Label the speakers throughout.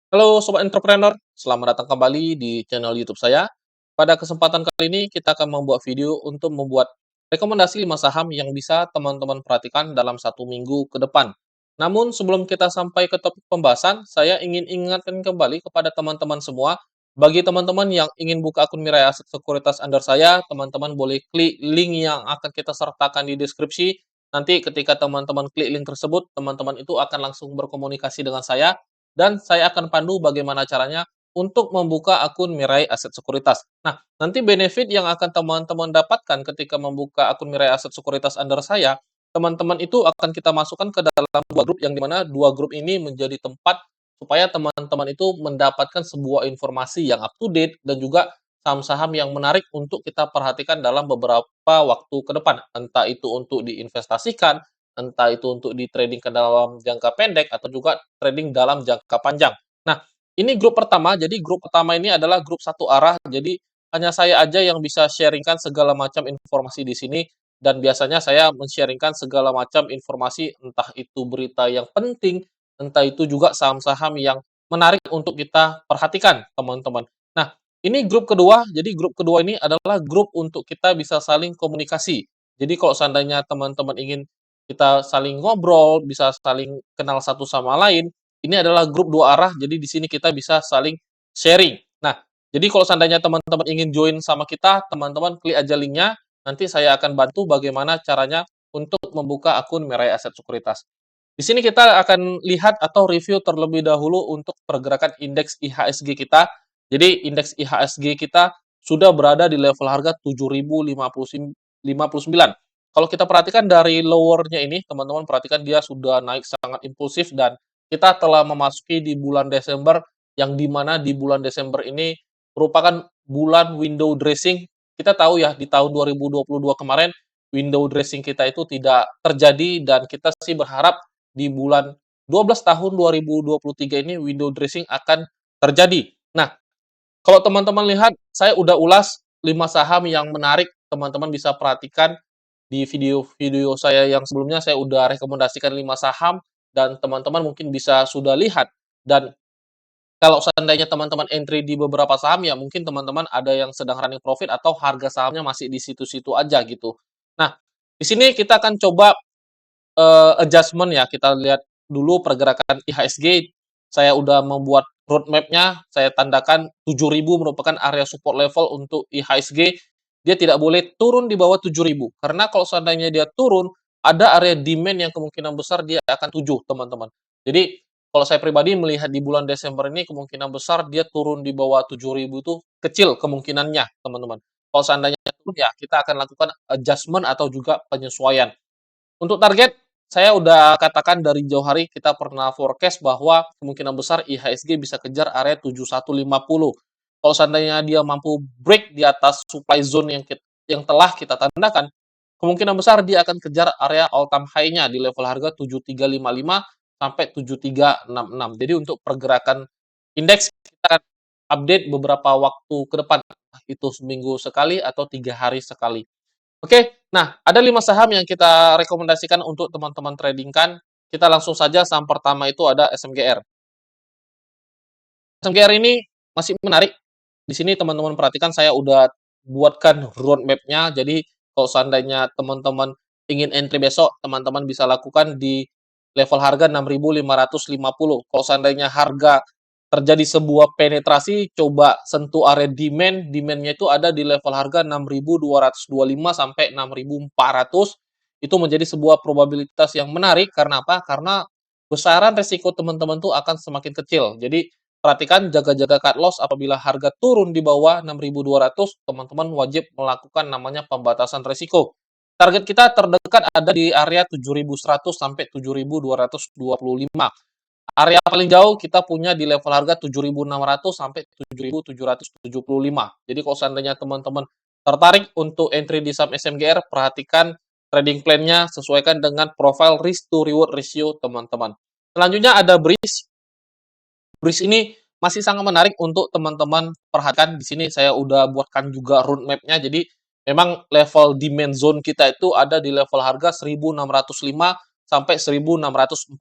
Speaker 1: Halo Sobat Entrepreneur, selamat datang kembali di channel YouTube saya. Pada kesempatan kali ini kita akan membuat video untuk membuat rekomendasi 5 saham yang bisa teman-teman perhatikan dalam satu minggu ke depan. Namun sebelum kita sampai ke topik pembahasan, saya ingin ingatkan kembali kepada teman-teman semua, bagi teman-teman yang ingin buka akun Mirai Aset Sekuritas under saya, teman-teman boleh klik link yang akan kita sertakan di deskripsi. Nanti ketika teman-teman klik link tersebut, teman-teman itu akan langsung berkomunikasi dengan saya dan saya akan pandu bagaimana caranya untuk membuka akun Mirai Aset Sekuritas. Nah, nanti benefit yang akan teman-teman dapatkan ketika membuka akun Mirai Aset Sekuritas under saya, teman-teman itu akan kita masukkan ke dalam dua grup yang dimana dua grup ini menjadi tempat supaya teman-teman itu mendapatkan sebuah informasi yang up to date dan juga saham-saham yang menarik untuk kita perhatikan dalam beberapa waktu ke depan. Entah itu untuk diinvestasikan, entah itu untuk di-trading ke dalam jangka pendek atau juga trading dalam jangka panjang. Nah, ini grup pertama, jadi grup pertama ini adalah grup satu arah, jadi hanya saya aja yang bisa sharingkan segala macam informasi di sini, dan biasanya saya men-sharingkan segala macam informasi, entah itu berita yang penting, entah itu juga saham-saham yang menarik untuk kita perhatikan, teman-teman. Nah, ini grup kedua, jadi grup kedua ini adalah grup untuk kita bisa saling komunikasi. Jadi kalau seandainya teman-teman ingin kita saling ngobrol, bisa saling kenal satu sama lain. Ini adalah grup dua arah, jadi di sini kita bisa saling sharing. Nah, jadi kalau seandainya teman-teman ingin join sama kita, teman-teman klik aja linknya, nanti saya akan bantu bagaimana caranya untuk membuka akun Mirai Aset Sekuritas. Di sini kita akan lihat atau review terlebih dahulu untuk pergerakan indeks IHSG kita. Jadi indeks IHSG kita sudah berada di level harga 7.059. Kalau kita perhatikan dari lower-nya ini, teman-teman perhatikan dia sudah naik sangat impulsif dan kita telah memasuki di bulan Desember, yang dimana di bulan Desember ini merupakan bulan window dressing. Kita tahu ya, di tahun 2022 kemarin, window dressing kita itu tidak terjadi dan kita sih berharap di bulan 12 tahun 2023 ini window dressing akan terjadi. Nah, kalau teman-teman lihat, saya udah ulas 5 saham yang menarik, teman-teman bisa perhatikan di video-video saya yang sebelumnya saya udah rekomendasikan 5 saham dan teman-teman mungkin bisa sudah lihat. Dan kalau seandainya teman-teman entry di beberapa saham ya mungkin teman-teman ada yang sedang running profit atau harga sahamnya masih di situ-situ aja gitu. Nah, di sini kita akan coba adjustment ya, kita lihat dulu pergerakan IHSG, saya udah membuat roadmap-nya, saya tandakan 7.000 merupakan area support level untuk IHSG, dia tidak boleh turun di bawah 7.000, karena kalau seandainya dia turun, ada area demand yang kemungkinan besar dia akan 7 teman-teman. Jadi, kalau saya pribadi melihat di bulan Desember ini kemungkinan besar dia turun di bawah 7.000 itu kecil kemungkinannya, teman-teman. Kalau seandainya turun ya kita akan lakukan adjustment atau juga penyesuaian. Untuk target, saya udah katakan dari jauh hari kita pernah forecast bahwa kemungkinan besar IHSG bisa kejar area 7150. Kalau seandainya dia mampu break di atas supply zone yang telah kita tandakan, kemungkinan besar dia akan kejar area all time high-nya di level harga 7355 sampai 7366. Jadi untuk pergerakan indeks kita akan update beberapa waktu ke depan, itu seminggu sekali atau 3 hari sekali. Oke, nah ada 5 saham yang kita rekomendasikan untuk teman-teman tradingkan. Kita langsung saja saham pertama itu ada SMGR. SMGR ini masih menarik. Di sini teman-teman perhatikan saya udah buatkan roadmap-nya. Jadi kalau seandainya teman-teman ingin entry besok, teman-teman bisa lakukan di level harga 6.550. Kalau seandainya harga terjadi sebuah penetrasi, coba sentuh area demand, demand-nya itu ada di level harga 6.225 sampai 6.400. Itu menjadi sebuah probabilitas yang menarik, karena apa? Karena besaran resiko teman-teman tuh akan semakin kecil. Jadi perhatikan jaga-jaga cut loss apabila harga turun di bawah 6.200, teman-teman wajib melakukan namanya pembatasan resiko. Target kita terdekat ada di area 7.100 sampai 7.225. Area paling jauh kita punya di level harga 7.600 sampai 7.775. Jadi kalau seandainya teman-teman tertarik untuk entry di saham SMGR, perhatikan trading plan-nya sesuaikan dengan profile risk to reward ratio teman-teman. Selanjutnya ada Breeze. Breeze ini masih sangat menarik untuk teman-teman perhatikan. Di sini saya udah buatkan juga roadmap-nya. Jadi memang level demand zone kita itu ada di level harga 1.605 sampai 1.645,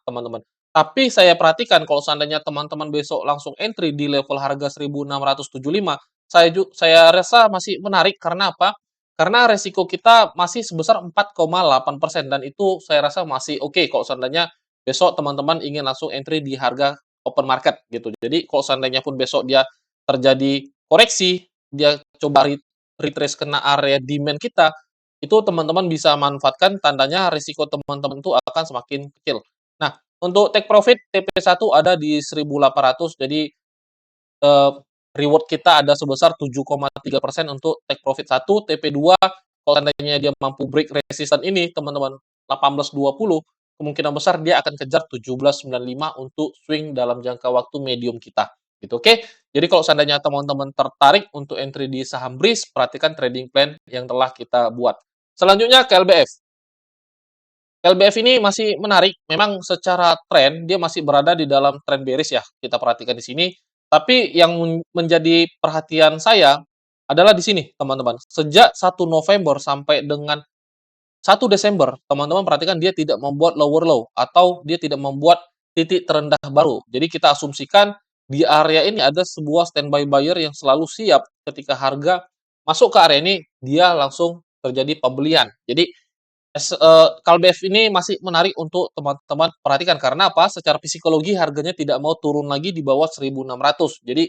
Speaker 1: teman-teman. Tapi saya perhatikan kalau seandainya teman-teman besok langsung entry di level harga 1675, saya rasa masih menarik karena apa? Karena resiko kita masih sebesar 4,8% dan itu saya rasa masih oke kalau seandainya besok teman-teman ingin langsung entry di harga open market gitu. Jadi kalau seandainya pun besok dia terjadi koreksi, dia coba retrace kena area demand kita, itu teman-teman bisa manfaatkan tandanya risiko teman-teman itu akan semakin kecil. Nah, untuk take profit TP1 ada di 1.800 jadi, eee, reward kita ada sebesar 7,3% untuk take profit 1, TP2 kalau seandainya dia mampu break resistance ini teman-teman 18.20 kemungkinan besar dia akan kejar 17.95 untuk swing dalam jangka waktu medium kita, gitu, oke? Jadi kalau seandainya teman-teman tertarik untuk entry di saham BRIS, perhatikan trading plan yang telah kita buat. Selanjutnya ke LBF. LBF ini masih menarik, memang secara tren dia masih berada di dalam tren bearish ya, kita perhatikan di sini. Tapi yang menjadi perhatian saya adalah di sini, teman-teman. Sejak 1 November sampai dengan 1 Desember, teman-teman perhatikan dia tidak membuat lower low atau dia tidak membuat titik terendah baru. Jadi kita asumsikan di area ini ada sebuah standby buyer yang selalu siap ketika harga masuk ke area ini, dia langsung terjadi pembelian. Jadi KALBEF ini masih menarik untuk teman-teman perhatikan karena apa? Secara psikologi harganya tidak mau turun lagi di bawah 1.600. Jadi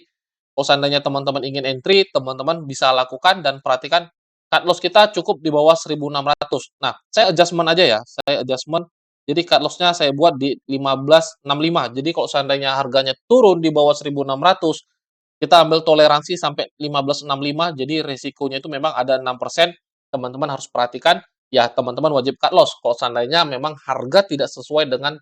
Speaker 1: kalau seandainya teman-teman ingin entry, teman-teman bisa lakukan dan perhatikan cut loss kita cukup di bawah 1.600. Nah, saya adjustment aja ya, saya adjustment. Jadi cut loss-nya saya buat di 15.65. Jadi kalau seandainya harganya turun di bawah 1.600, kita ambil toleransi sampai 15.65, jadi resikonya itu memang ada 6%, teman-teman harus perhatikan, ya teman-teman wajib cut loss kalau seandainya memang harga tidak sesuai dengan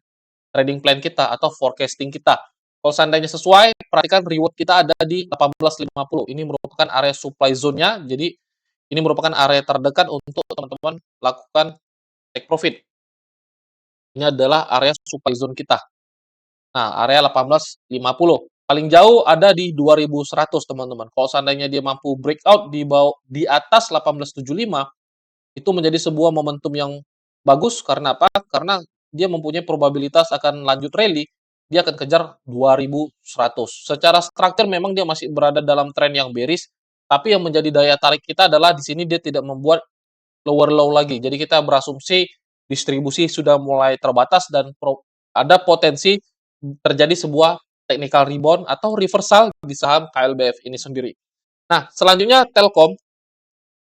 Speaker 1: trading plan kita atau forecasting kita. Kalau seandainya sesuai, perhatikan reward kita ada di 18.50. Ini merupakan area supply zone-nya, jadi ini merupakan area terdekat untuk teman-teman lakukan take profit. Ini adalah area supply zone kita. Nah, area 18.50. Paling jauh ada di 2.100 teman-teman. Kalau seandainya dia mampu breakout di atas 1875, itu menjadi sebuah momentum yang bagus karena apa? Karena dia mempunyai probabilitas akan lanjut rally, dia akan kejar 2.100. Secara struktur memang dia masih berada dalam tren yang bearish, tapi yang menjadi daya tarik kita adalah di sini dia tidak membuat lower low lagi. Jadi kita berasumsi distribusi sudah mulai terbatas dan ada potensi terjadi sebuah technical rebound atau reversal di saham KLBF ini sendiri. Nah, selanjutnya Telkom.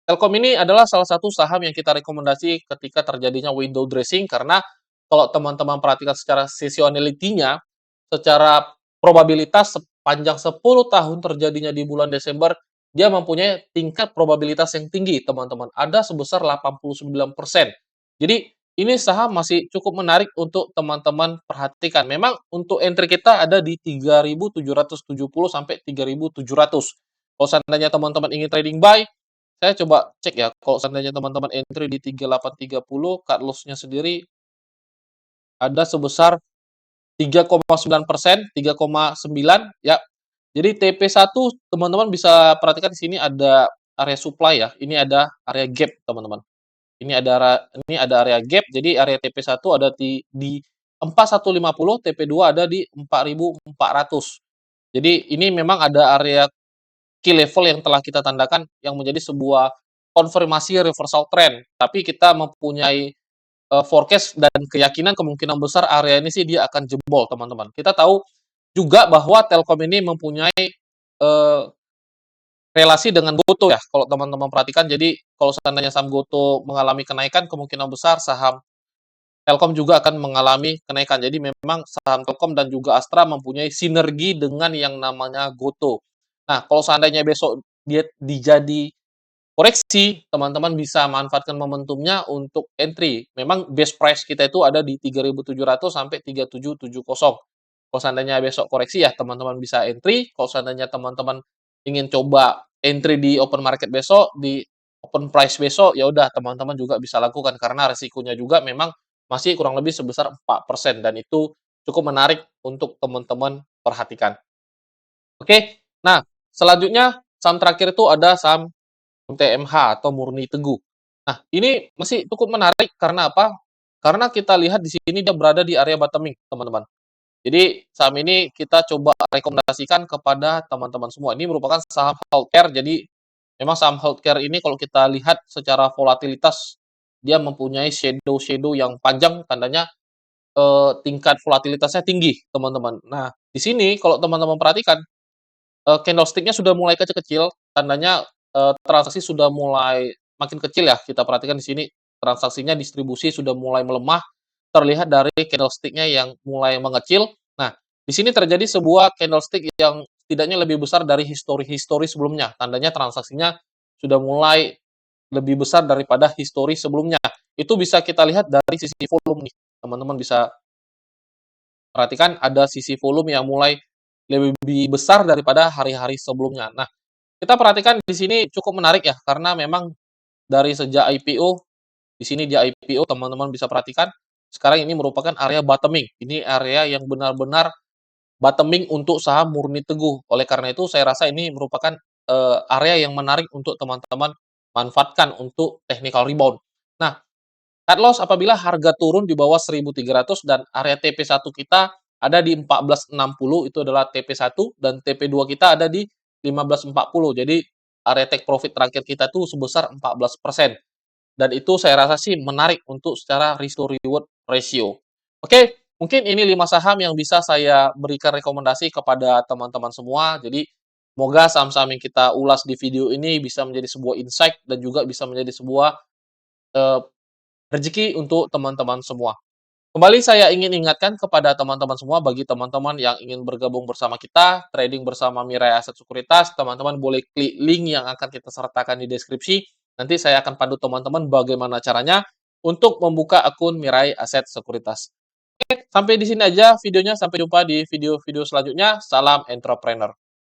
Speaker 1: Telkom ini adalah salah satu saham yang kita rekomendasi ketika terjadinya window dressing karena kalau teman-teman perhatikan secara seasonality-nya, secara probabilitas sepanjang 10 tahun terjadinya di bulan Desember, dia mempunyai tingkat probabilitas yang tinggi, teman-teman. Ada sebesar 89%. Jadi, ini saham masih cukup menarik untuk teman-teman perhatikan. Memang untuk entry kita ada di 3.770 sampai 3.700. Kalau seandainya teman-teman ingin trading buy, saya coba cek ya, kalau seandainya teman-teman entry di 3830, cut loss-nya sendiri ada sebesar 3,9%, 3,9 ya. Jadi TP1 teman-teman bisa perhatikan di sini ada area supply ya, ini ada area gap teman-teman. Ini ada area gap, jadi area TP1 ada di 4150, TP2 ada di 4400. Jadi ini memang ada area key level yang telah kita tandakan yang menjadi sebuah konfirmasi reversal trend. Tapi kita mempunyai forecast dan keyakinan kemungkinan besar area ini sih dia akan jebol, teman-teman. Kita tahu juga bahwa Telkom ini mempunyai relasi dengan GoTo ya, kalau teman-teman perhatikan. Jadi kalau seandainya saham GoTo mengalami kenaikan, kemungkinan besar saham Telkom juga akan mengalami kenaikan. Jadi memang saham Telkom dan juga Astra mempunyai sinergi dengan yang namanya GoTo. Nah, kalau seandainya besok dia dijadi koreksi, teman-teman bisa manfaatkan momentumnya untuk entry. Memang best price kita itu ada di 3.700 sampai 3.770. Kalau seandainya besok koreksi ya teman-teman bisa entry. Kalau seandainya teman-teman ingin coba entry di open market besok, di open price besok, ya udah teman-teman juga bisa lakukan karena resikonya juga memang masih kurang lebih sebesar 4% dan itu cukup menarik untuk teman-teman perhatikan. Oke, nah selanjutnya saham terakhir itu ada saham MTMH atau Murni Teguh. Nah, ini masih cukup menarik karena apa? Karena kita lihat di sini dia berada di area bottoming, teman-teman. Jadi saham ini kita coba rekomendasikan kepada teman-teman semua. Ini merupakan saham healthcare, jadi memang saham healthcare ini kalau kita lihat secara volatilitas, dia mempunyai shadow-shadow yang panjang, tandanya tingkat volatilitasnya tinggi, teman-teman. Nah, di sini kalau teman-teman perhatikan, candlestick-nya sudah mulai kecil-kecil, tandanya, transaksi sudah mulai makin kecil ya, kita perhatikan di sini transaksinya, distribusi sudah mulai melemah, terlihat dari candlestick-nya yang mulai mengecil. Nah, di sini terjadi sebuah candlestick yang setidaknya lebih besar dari histori-histori sebelumnya, tandanya transaksinya sudah mulai lebih besar daripada histori sebelumnya. Itu bisa kita lihat dari sisi volume nih, teman-teman bisa perhatikan ada sisi volume yang mulai lebih besar daripada hari-hari sebelumnya. Nah, kita perhatikan di sini cukup menarik ya, karena memang dari sejak IPO, di sini di IPO teman-teman bisa perhatikan, sekarang ini merupakan area bottoming. Ini area yang benar-benar bottoming untuk saham murni Teguh. Oleh karena itu saya rasa ini merupakan, area yang menarik untuk teman-teman manfaatkan untuk technical rebound. Nah, cut loss apabila harga turun di bawah 1.300 dan area TP1 kita ada di 1460, itu adalah TP1, dan TP2 kita ada di 1540. Jadi area take profit terakhir kita tuh sebesar 14%. Dan itu saya rasa sih menarik untuk secara risk to reward ratio. Oke, mungkin ini 5 saham yang bisa saya berikan rekomendasi kepada teman-teman semua. Jadi semoga saham-saham yang kita ulas di video ini bisa menjadi sebuah insight dan juga bisa menjadi sebuah, eee, rezeki untuk teman-teman semua. Kembali saya ingin ingatkan kepada teman-teman semua, bagi teman-teman yang ingin bergabung bersama kita, trading bersama Mirai Aset Sekuritas, teman-teman boleh klik link yang akan kita sertakan di deskripsi. Nanti saya akan pandu teman-teman bagaimana caranya untuk membuka akun Mirai Aset Sekuritas. Oke, sampai di sini aja videonya. Sampai jumpa di video-video selanjutnya. Salam entrepreneur.